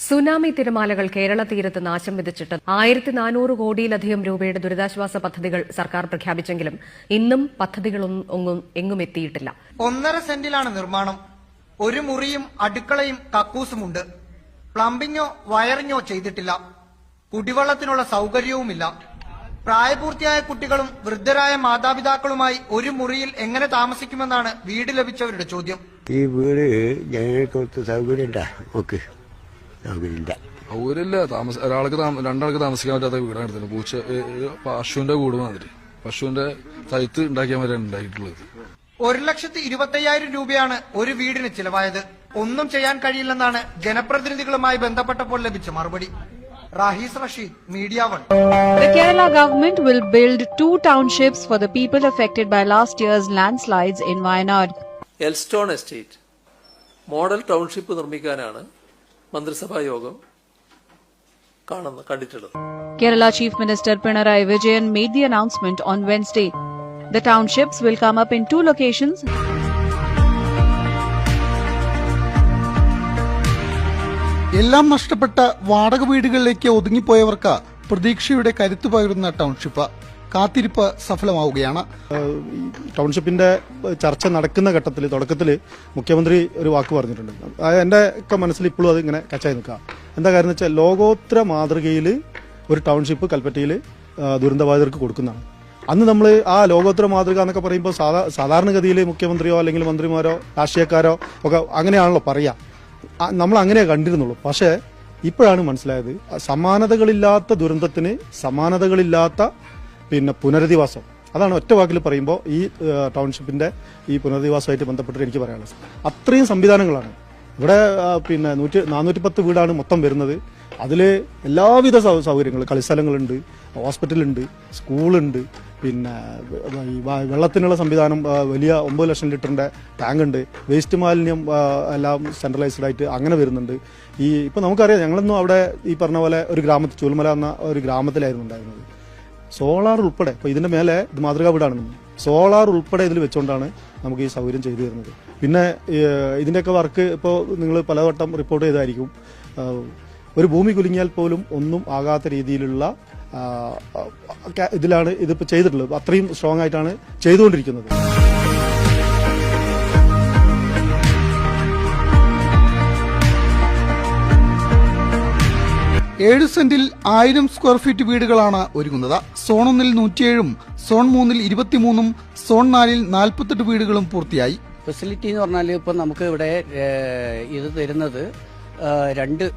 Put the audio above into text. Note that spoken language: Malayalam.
സുനാമി തിരമാലകൾ കേരള തീരത്ത് നാശം വിതച്ചിട്ട് 1400 കോടിയിലധികം രൂപയുടെ ദുരിതാശ്വാസ പദ്ധതികൾ സർക്കാർ പ്രഖ്യാപിച്ചെങ്കിലും ഇന്നും പദ്ധതികളൊന്നും എങ്ങും എത്തിയിട്ടില്ല. 1.5 സെന്റിലാണ് നിർമ്മാണം. ഒരു മുറിയും അടുക്കളയും കക്കൂസുമുണ്ട്. പ്ലംബിങ്ങോ വയറിങ്ങോ ചെയ്തിട്ടില്ല. കുടിവെള്ളത്തിനുള്ള സൗകര്യവുമില്ല. പ്രായപൂർത്തിയായ കുട്ടികളും വൃദ്ധരായ മാതാപിതാക്കളുമായി ഒരു മുറിയിൽ എങ്ങനെ താമസിക്കുമെന്നാണ് വീട് ലഭിച്ചവരുടെ ചോദ്യം. ഈ വീട് ജനങ്ങൾക്ക് സൗകര്യമില്ല. സൗകര്യമില്ല. രണ്ടാൾക്ക് താമസിക്കാൻ പറ്റാത്ത വീടാണ് എടുത്തത്. പശുവിന്റെ കൂട് മാതിരി പശുവിന്റെ തൈത്ത് ഉണ്ടാക്കിയ മാതിരിയാണ് ഉണ്ടായിട്ടുള്ളത്. 1,25,000 രൂപയാണ് ഒരു വീടിന് ചിലവായത്. ഒന്നും ചെയ്യാൻ കഴിയില്ലെന്നാണ് ജനപ്രതിനിധികളുമായി ബന്ധപ്പെട്ടപ്പോൾ ലഭിച്ച മറുപടി. Rahis Rashid, Media One. The Kerala government will build 2 townships for the people affected by last year's landslides in Wayanad. Elstone estate model township നിർമ്മിക്കാനാണ് മന്ത്രിസഭാ യോഗം കണ്ടിട്ടുള്ളത്. Kerala Chief Minister Pinarayi Vijayan made the announcement on Wednesday. The townships will come up in 2 locations. എല്ലാം നഷ്ടപ്പെട്ട വാടക വീടുകളിലേക്ക് ഒതുങ്ങിപ്പോയവർക്ക് പ്രതീക്ഷയുടെ കരുത്തു പകരുന്ന ടൗൺഷിപ്പ് കാത്തിരിപ്പ് സഫലമാവുകയാണ്. ടൗൺഷിപ്പിന്റെ ചർച്ച നടക്കുന്ന ഘട്ടത്തിൽ തുടക്കത്തിൽ മുഖ്യമന്ത്രി ഒരു വാക്ക് പറഞ്ഞിട്ടുണ്ട്. എന്റെ ഒക്കെ മനസ്സിൽ ഇപ്പോഴും അത് ഇങ്ങനെ കച്ചായി നിൽക്കുക. എന്താ കാര്യം എന്ന് വെച്ചാൽ ലോകോത്തര മാതൃകയിൽ ഒരു ടൗൺഷിപ്പ് കൽപ്പറ്റയിൽ ദുരന്തബാധിതർക്ക് കൊടുക്കുന്നതാണ്. അന്ന് നമ്മൾ ആ ലോകോത്തര മാതൃക എന്നൊക്കെ പറയുമ്പോൾ സാധാരണഗതിയിൽ മുഖ്യമന്ത്രിയോ അല്ലെങ്കിൽ മന്ത്രിമാരോ രാഷ്ട്രീയക്കാരോ ഒക്കെ അങ്ങനെയാണല്ലോ പറയുക. നമ്മൾ അങ്ങനെ കണ്ടിരുന്നുള്ളൂ. പക്ഷേ ഇപ്പോഴാണ് മനസ്സിലായത് സമാനതകളില്ലാത്ത ദുരന്തത്തിന് സമാനതകളില്ലാത്ത പുനരധിവാസം. അതാണ് ഒറ്റ വാക്കിൽ പറയുമ്പോൾ ഈ ടൗൺഷിപ്പിന്റെ ഈ പുനരധിവാസമായിട്ട് ബന്ധപ്പെട്ടിട്ട് എനിക്ക് പറയാനുള്ളത്. അത്രയും സംവിധാനങ്ങളാണ് ഇവിടെ. 410 വീടാണ് മൊത്തം വരുന്നത്. അതിൽ എല്ലാവിധ സൗകര്യങ്ങൾ, കളിസ്ഥലങ്ങളുണ്ട്, ഹോസ്പിറ്റലുണ്ട്, സ്കൂളുണ്ട്, വെള്ളത്തിനുള്ള സംവിധാനം, വലിയ 9 ലക്ഷം ലിറ്ററിന്റെ ടാങ്ക് ഉണ്ട്, വേസ്റ്റ് മാലിന്യം എല്ലാം സെൻട്രലൈസ്ഡ് ആയിട്ട് അങ്ങനെ വരുന്നുണ്ട്. ഇപ്പൊ നമുക്കറിയാം, ഞങ്ങളൊന്നും അവിടെ ഈ പറഞ്ഞ പോലെ ഒരു ഗ്രാമത്തിൽ, ചൂൽമല എന്ന ഒരു ഗ്രാമത്തിലായിരുന്നു ഉണ്ടായിരുന്നത്. സോളാർ ഉൾപ്പെടെ, ഇപ്പൊ ഇതിന്റെ മേലെ ഇത് മാതൃകാ വീടാണ്, സോളാർ ഉൾപ്പെടെ ഇതിൽ വെച്ചുകൊണ്ടാണ് നമുക്ക് ഈ സൗകര്യം ചെയ്തു തരുന്നത്. പിന്നെ ഇതിന്റെയൊക്കെ വർക്ക് ഇപ്പോൾ നിങ്ങൾ പലവട്ടം റിപ്പോർട്ട് ചെയ്തായിരിക്കും. ഒരു ഭൂമി കുലുങ്ങിയാൽ പോലും ഒന്നും ആകാത്ത രീതിയിലുള്ള ഇതിലാണ് ഇതിപ്പോൾ ചെയ്തിട്ടുള്ളത്. അത്രയും സ്ട്രോങ് ആയിട്ടാണ് ചെയ്തുകൊണ്ടിരിക്കുന്നത്. 7 സെന്റിൽ 1000 സ്ക്വയർ ഫീറ്റ് വീടുകളാണ് ഒരുങ്ങുന്നത്. സോൺ 1-ൽ 107, സോൺ 3-ൽ 23, സോൺ 4-ൽ 48 വീടുകളും പൂർത്തിയായി. ഫെസിലിറ്റി എന്ന് പറഞ്ഞാൽ ഇപ്പം നമുക്ക് ഇവിടെ ഇത് തരുന്നത് 2